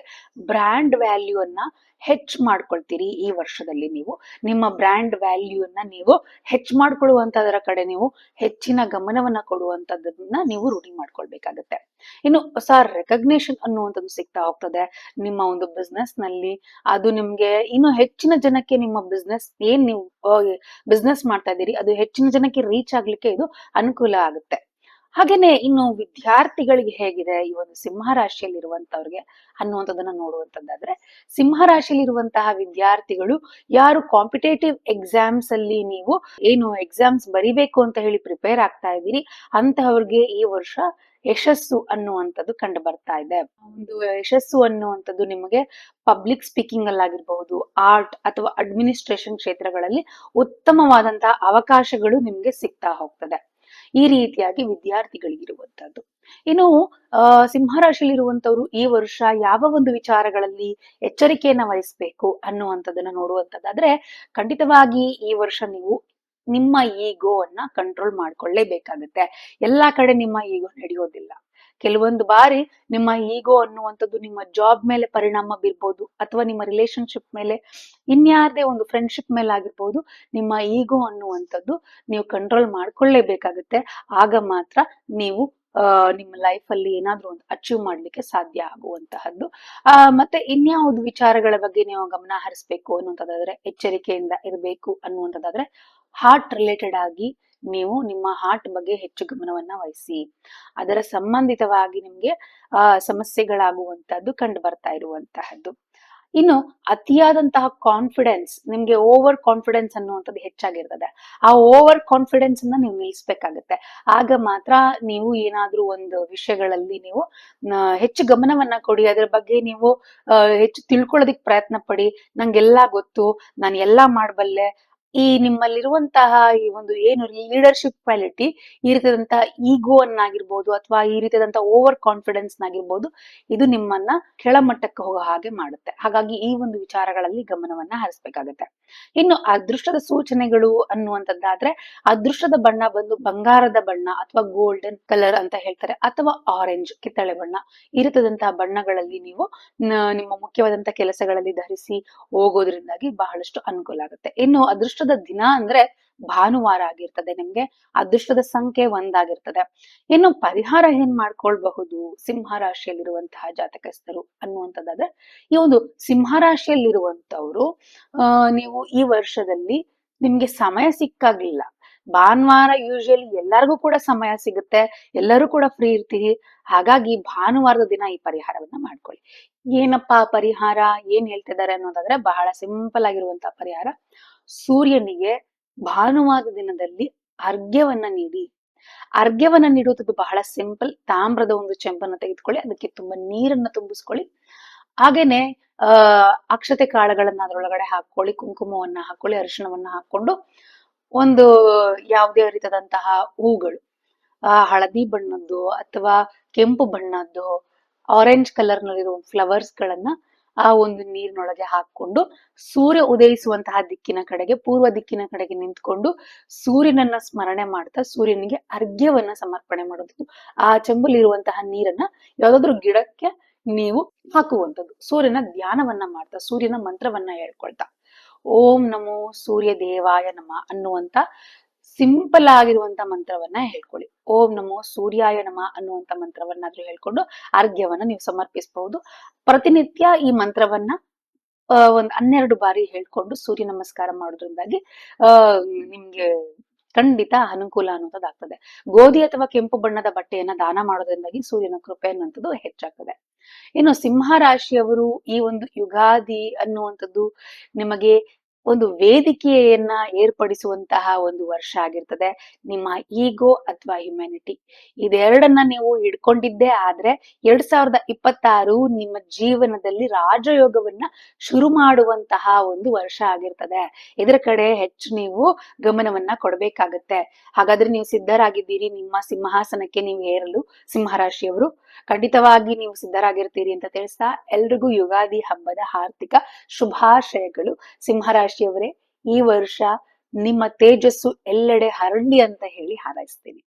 ಬ್ರ್ಯಾಂಡ್ ವ್ಯಾಲ್ಯೂ ಅನ್ನ ಹೆಚ್ಚು ಮಾಡ್ಕೊಳ್ತೀರಿ ಈ ವರ್ಷದಲ್ಲಿ. ನೀವು ನಿಮ್ಮ ಬ್ರ್ಯಾಂಡ್ ವ್ಯಾಲ್ಯೂನ್ನ ನೀವು ಹೆಚ್ಚು ಮಾಡ್ಕೊಳ್ಳುವಂತದರ ಕಡೆ ನೀವು ಹೆಚ್ಚಿನ ಗಮನವನ್ನ ಕೊಡುವಂತದನ್ನ ನೀವು ರೂಢಿ ಮಾಡ್ಕೊಳ್ಬೇಕಾಗತ್ತೆ. ಇನ್ನು ಹೊಸ ರೆಕಗ್ನೇಷನ್ ಅನ್ನುವಂಥದ್ದು ಸಿಗ್ತಾ ಹೋಗ್ತದೆ ನಿಮ್ಮ ಒಂದು ಬಿಸ್ನೆಸ್ ನಲ್ಲಿ. ಅದು ನಿಮ್ಗೆ ಇನ್ನು ಹೆಚ್ಚಿನ ಜನಕ್ಕೆ ನಿಮ್ಮ ಬಿಸ್ನೆಸ್ ಏನ್ ನೀವು ಬಿಸ್ನೆಸ್ ಮಾಡ್ತಾ ಇದ್ದೀರಿ ಅದು ಹೆಚ್ಚಿನ ಜನಕ್ಕೆ ರೀಚ್ ಆಗ್ಲಿಕ್ಕೆ ಇದು ಅನುಕೂಲ ಆಗುತ್ತೆ. ಹಾಗೇನೆ ಇನ್ನು ವಿದ್ಯಾರ್ಥಿಗಳಿಗೆ ಹೇಗಿದೆ ಈ ಒಂದು ಸಿಂಹ ರಾಶಿಯಲ್ಲಿ ಇರುವಂತವ್ರಿಗೆ ಅನ್ನುವಂಥದ್ದನ್ನ ನೋಡುವಂತದ್ದಾದ್ರೆ, ಸಿಂಹ ರಾಶಿಯಲ್ಲಿ ಇರುವಂತಹ ವಿದ್ಯಾರ್ಥಿಗಳು ಯಾರು ಕಾಂಪಿಟೇಟಿವ್ ಎಕ್ಸಾಮ್ಸ್ ಅಲ್ಲಿ ನೀವು ಏನು ಎಕ್ಸಾಮ್ಸ್ ಬರಿಬೇಕು ಅಂತ ಹೇಳಿ ಪ್ರಿಪೇರ್ ಆಗ್ತಾ ಇದ್ದೀರಿ ಅಂತಹವ್ರಿಗೆ ಈ ವರ್ಷ ಯಶಸ್ಸು ಅನ್ನುವಂಥದ್ದು ಕಂಡು ಬರ್ತಾ ಇದೆ. ಒಂದು ಯಶಸ್ಸು ಅನ್ನುವಂಥದ್ದು ನಿಮಗೆ ಪಬ್ಲಿಕ್ ಸ್ಪೀಕಿಂಗ್ ಅಲ್ಲಾಗಿರ್ಬಹುದು, ಆರ್ಟ್ ಅಥವಾ ಅಡ್ಮಿನಿಸ್ಟ್ರೇಷನ್ ಕ್ಷೇತ್ರಗಳಲ್ಲಿ ಉತ್ತಮವಾದಂತಹ ಅವಕಾಶಗಳು ನಿಮ್ಗೆ ಸಿಗ್ತಾ ಹೋಗ್ತದೆ. ಈ ರೀತಿಯಾಗಿ ವಿದ್ಯಾರ್ಥಿಗಳಿಗಿರುವಂತದ್ದು. ಇನ್ನು ಸಿಂಹರಾಶಿಯಲ್ಲಿ ಇರುವಂತವ್ರು ಈ ವರ್ಷ ಯಾವ ಒಂದು ವಿಚಾರಗಳಲ್ಲಿ ಎಚ್ಚರಿಕೆಯನ್ನ ವಹಿಸ್ಬೇಕು ಅನ್ನುವಂಥದ್ದನ್ನ ನೋಡುವಂತದ್ದಾದ್ರೆ, ಖಂಡಿತವಾಗಿ ಈ ವರ್ಷ ನೀವು ನಿಮ್ಮ ಈಗೋವನ್ನ ಕಂಟ್ರೋಲ್ ಮಾಡ್ಕೊಳ್ಳೇಬೇಕಾಗುತ್ತೆ. ಎಲ್ಲಾ ಕಡೆ ನಿಮ್ಮ ಈಗೋ ನಡೆಯೋದಿಲ್ಲ. ಕೆಲವೊಂದು ಬಾರಿ ನಿಮ್ಮ ಈಗೋ ಅನ್ನುವಂಥದ್ದು ನಿಮ್ಮ ಜಾಬ್ ಮೇಲೆ ಪರಿಣಾಮ ಬೀರ್ಬೋದು, ಅಥವಾ ನಿಮ್ಮ ರಿಲೇಶನ್ಶಿಪ್ ಮೇಲೆ, ಇನ್ಯಾರದೇ ಒಂದು ಫ್ರೆಂಡ್ಶಿಪ್ ಮೇಲೆ ಆಗಿರ್ಬೋದು. ನಿಮ್ಮ ಈಗೋ ಅನ್ನುವಂಥದ್ದು ನೀವು ಕಂಟ್ರೋಲ್ ಮಾಡ್ಕೊಳ್ಳೇಬೇಕಾಗುತ್ತೆ. ಆಗ ಮಾತ್ರ ನೀವು ನಿಮ್ಮ ಲೈಫ್ ಅಲ್ಲಿ ಏನಾದ್ರೂ ಒಂದು ಅಚೀವ್ ಮಾಡ್ಲಿಕ್ಕೆ ಸಾಧ್ಯ ಆಗುವಂತಹದ್ದು. ಮತ್ತೆ ಇನ್ಯಾವುದು ವಿಚಾರಗಳ ಬಗ್ಗೆ ನೀವು ಗಮನ ಹರಿಸ್ಬೇಕು ಅನ್ನುವಂಥದ್ದಾದ್ರೆ, ಎಚ್ಚರಿಕೆಯಿಂದ ಇರಬೇಕು ಅನ್ನುವಂಥದ್ದಾದ್ರೆ, ಹಾರ್ಟ್ ರಿಲೇಟೆಡ್ ಆಗಿ ನೀವು ನಿಮ್ಮ ಹಾರ್ಟ್ ಬಗ್ಗೆ ಹೆಚ್ಚು ಗಮನವನ್ನ ವಹಿಸಿ. ಅದರ ಸಂಬಂಧಿತವಾಗಿ ನಿಮ್ಗೆ ಸಮಸ್ಯೆಗಳಾಗುವಂತಹದ್ದು ಕಂಡು ಬರ್ತಾ ಇರುವಂತಹದ್ದು. ಇನ್ನು ಅತಿಯಾದಂತಹ ಕಾನ್ಫಿಡೆನ್ಸ್, ನಿಮ್ಗೆ ಓವರ್ ಕಾನ್ಫಿಡೆನ್ಸ್ ಅನ್ನುವಂಥದ್ದು ಹೆಚ್ಚಾಗಿರ್ತದೆ. ಆ ಓವರ್ ಕಾನ್ಫಿಡೆನ್ಸ್ ಅನ್ನ ನೀವು ನಿಲ್ಲಿಸ್ಬೇಕಾಗತ್ತೆ. ಆಗ ಮಾತ್ರ ನೀವು ಏನಾದ್ರೂ ಒಂದು ವಿಷಯಗಳಲ್ಲಿ ನೀವು ಹೆಚ್ಚು ಗಮನವನ್ನ ಕೊಡಿ. ಅದ್ರ ಬಗ್ಗೆ ನೀವು ಹೆಚ್ಚು ತಿಳ್ಕೊಳ್ಳೋದಿಕ್ ಪ್ರಯತ್ನ ಪಡಿ. ನಂಗೆಲ್ಲಾ ಗೊತ್ತು, ನಾನು ಎಲ್ಲಾ ಮಾಡಬಲ್ಲೆ. ಈ ನಿಮ್ಮಲ್ಲಿರುವಂತಹ ಈ ಒಂದು ಏನು ಲೀಡರ್ಶಿಪ್ ಕ್ವಾಲಿಟಿ, ಈ ರೀತಿಯಾದಂತಹ ಈಗೋ ಅನ್ನಾಗಿರ್ಬೋದು ಅಥವಾ ಈ ರೀತಿಯಾದಂತಹ ಓವರ್ ಕಾನ್ಫಿಡೆನ್ಸ್ ನಾಗಿರ್ಬೋದು, ಇದು ನಿಮ್ಮನ್ನ ಕೆಳಮಟ್ಟಕ್ಕೆ ಹೋಗೋ ಹಾಗೆ ಮಾಡುತ್ತೆ. ಹಾಗಾಗಿ ಈ ಒಂದು ವಿಚಾರಗಳಲ್ಲಿ ಗಮನವನ್ನ ಹರಿಸ್ಬೇಕಾಗತ್ತೆ. ಇನ್ನು ಅದೃಷ್ಟದ ಸೂಚನೆಗಳು ಅನ್ನುವಂಥದ್ದಾದ್ರೆ, ಅದೃಷ್ಟದ ಬಣ್ಣ ಬಂದು ಬಂಗಾರದ ಬಣ್ಣ ಅಥವಾ ಗೋಲ್ಡನ್ ಕಲರ್ ಅಂತ ಹೇಳ್ತಾರೆ, ಅಥವಾ ಆರೆಂಜ್ ಕಿತ್ತಳೆ ಬಣ್ಣ. ಈ ರೀತಿಯಾದಂತಹ ಬಣ್ಣಗಳಲ್ಲಿ ನೀವು ನಿಮ್ಮ ಮುಖ್ಯವಾದಂತಹ ಕೆಲಸಗಳಲ್ಲಿ ಧರಿಸಿ ಹೋಗೋದ್ರಿಂದಾಗಿ ಬಹಳಷ್ಟು ಅನುಕೂಲ ಆಗುತ್ತೆ. ಇನ್ನು ಅದೃಷ್ಟದ ದಿನ ಅಂದ್ರೆ ಭಾನುವಾರ ಆಗಿರ್ತದೆ. ನಿಮ್ಗೆ ಅದೃಷ್ಟದ ಸಂಖ್ಯೆ 1 ಆಗಿರ್ತದೆ. ಇನ್ನು ಪರಿಹಾರ ಏನ್ ಮಾಡ್ಕೊಳ್ಬಹುದು ಸಿಂಹ ರಾಶಿಯಲ್ಲಿರುವಂತಹ ಜಾತಕಸ್ಥರು ಅನ್ನುವಂಥದ್ದಾದ್ರೆ, ಈ ಒಂದು ಸಿಂಹ ರಾಶಿಯಲ್ಲಿರುವಂತವ್ರು ನೀವು ಈ ವರ್ಷದಲ್ಲಿ ನಿಮ್ಗೆ ಸಮಯ ಸಿಕ್ಕಾಗ್ಲಿಲ್ಲ. ಭಾನುವಾರ ಯೂಶಲಿ ಎಲ್ಲರಿಗೂ ಕೂಡ ಸಮಯ ಸಿಗುತ್ತೆ, ಎಲ್ಲರೂ ಕೂಡ ಫ್ರೀ ಇರ್ತೀರಿ. ಹಾಗಾಗಿ ಭಾನುವಾರದ ದಿನ ಈ ಪರಿಹಾರವನ್ನ ಮಾಡ್ಕೊಳ್ಳಿ. ಏನಪ್ಪಾ ಪರಿಹಾರ, ಏನ್ ಹೇಳ್ತಿದ್ದಾರೆ ಅನ್ನೋದಾದ್ರೆ, ಬಹಳ ಸಿಂಪಲ್ ಆಗಿರುವಂತಹ ಪರಿಹಾರ. ಸೂರ್ಯನಿಗೆ ಭಾನುವಾರದ ದಿನದಲ್ಲಿ ಅರ್ಘ್ಯವನ್ನ ನೀಡಿ. ಅರ್ಘ್ಯವನ್ನ ನೀಡುವುದು ಬಹಳ ಸಿಂಪಲ್. ತಾಮ್ರದ ಒಂದು ಚೆಂಬನ್ನ ತೆಗೆದುಕೊಳ್ಳಿ, ಅದಕ್ಕೆ ತುಂಬಾ ನೀರನ್ನ ತುಂಬಿಸ್ಕೊಳ್ಳಿ. ಹಾಗೇನೆ ಅಕ್ಷತೆ ಕಾಳುಗಳನ್ನ ಅದ್ರೊಳಗಡೆ ಹಾಕೊಳ್ಳಿ, ಕುಂಕುಮವನ್ನ ಹಾಕೊಳ್ಳಿ, ಅರಿಶಿಣವನ್ನ ಹಾಕೊಂಡು ಒಂದು ಯಾವುದೇ ರೀತಿಯಾದಂತಹ ಹೂಗಳು, ಹಳದಿ ಬಣ್ಣದ್ದು ಅಥವಾ ಕೆಂಪು ಬಣ್ಣದ್ದು, ಆರೆಂಜ್ ಕಲರ್ ನಲ್ಲಿರುವ ಫ್ಲವರ್ಸ್ ಗಳನ್ನ ಆ ಒಂದು ನೀರಿನೊಳಗೆ ಹಾಕೊಂಡು, ಸೂರ್ಯ ಉದಯಿಸುವಂತಹ ದಿಕ್ಕಿನ ಕಡೆಗೆ, ಪೂರ್ವ ದಿಕ್ಕಿನ ಕಡೆಗೆ ನಿಂತ್ಕೊಂಡು ಸೂರ್ಯನನ್ನ ಸ್ಮರಣೆ ಮಾಡ್ತಾ ಸೂರ್ಯನಿಗೆ ಅರ್ಘ್ಯವನ್ನ ಸಮರ್ಪಣೆ ಮಾಡೋದು. ಆ ಚೆಂಬಲ್ಲಿರುವಂತಹ ನೀರನ್ನ ಯಾವ್ದಾದ್ರು ಗಿಡಕ್ಕೆ ನೀವು ಹಾಕುವಂಥದ್ದು. ಸೂರ್ಯನ ಧ್ಯಾನವನ್ನ ಮಾಡ್ತಾ, ಸೂರ್ಯನ ಮಂತ್ರವನ್ನ ಹೇಳ್ಕೊಳ್ತಾ, ಓಂ ನಮೋ ಸೂರ್ಯ ದೇವಾಯ ನಮ ಅನ್ನುವಂತ ಸಿಂಪಲ್ ಆಗಿರುವಂತ ಮಂತ್ರವನ್ನ ಹೇಳ್ಕೊಳ್ಳಿ. ಓಂ ನಮೋ ಸೂರ್ಯಾಯ ನಮ ಅನ್ನುವಂತ ಮಂತ್ರವನ್ನಾದ್ರೂ ಹೇಳ್ಕೊಂಡು ಅರ್ಘ್ಯವನ್ನ ನೀವು ಸಮರ್ಪಿಸಬಹುದು. ಪ್ರತಿನಿತ್ಯ ಈ ಮಂತ್ರವನ್ನ ಒಂದ್ 12 ಬಾರಿ ಹೇಳ್ಕೊಂಡು ಸೂರ್ಯ ನಮಸ್ಕಾರ ಮಾಡೋದ್ರಿಂದಾಗಿ ನಿಮ್ಗೆ ಖಂಡಿತ ಅನುಕೂಲ ಅನ್ನುವಂಥದ್ದಾಗ್ತದೆ. ಗೋಧಿ ಅಥವಾ ಕೆಂಪು ಬಣ್ಣದ ಬಟ್ಟೆಯನ್ನ ದಾನ ಮಾಡೋದ್ರಿಂದಾಗಿ ಸೂರ್ಯನ ಕೃಪೆ ಅನ್ನುವಂಥದ್ದು ಹೆಚ್ಚಾಗ್ತದೆ. ಇನ್ನು ಸಿಂಹ ರಾಶಿಯವರು ಈ ಒಂದು ಯುಗಾದಿ ಅನ್ನುವಂಥದ್ದು ನಿಮಗೆ ಒಂದು ವೇದಿಕೆಯನ್ನ ಏರ್ಪಡಿಸುವಂತಹ ಒಂದು ವರ್ಷ ಆಗಿರ್ತದೆ. ನಿಮ್ಮ ಈಗೋ ಅಥವಾ ಹ್ಯುಮ್ಯಾನಿಟಿ ಇದೆರಡನ್ನ ನೀವು ಹಿಡ್ಕೊಂಡಿದ್ದೇ ಆದ್ರೆ 2026 ನಿಮ್ಮ ಜೀವನದಲ್ಲಿ ರಾಜಯೋಗವನ್ನ ಶುರು ಮಾಡುವಂತಹ ಒಂದು ವರ್ಷ ಆಗಿರ್ತದೆ. ಇದರ ಕಡೆ ಹೆಚ್ಚು ನೀವು ಗಮನವನ್ನ ಕೊಡಬೇಕಾಗತ್ತೆ. ಹಾಗಾದ್ರೆ ನೀವು ಸಿದ್ಧರಾಗಿದ್ದೀರಿ ನಿಮ್ಮ ಸಿಂಹಾಸನಕ್ಕೆ ನೀವು ಏರಲು? ಸಿಂಹರಾಶಿಯವರು ಖಂಡಿತವಾಗಿ ನೀವು ಸಿದ್ಧರಾಗಿರ್ತೀರಿ ಅಂತ ತಿಳಿಸ್ತಾ, ಎಲ್ರಿಗೂ ಯುಗಾದಿ ಹಬ್ಬದ ಹಾರ್ದಿಕ ಶುಭಾಶಯಗಳು. ಸಿಂಹರಾಶಿಯವರೇ, ಈ ವರ್ಷ ನಿಮ್ಮ ತೇಜಸ್ಸು ಎಲ್ಲೆಡೆ ಹರಡ್ಲಿ ಅಂತ ಹೇಳಿ ಹಾರೈಸ್ತೀನಿ.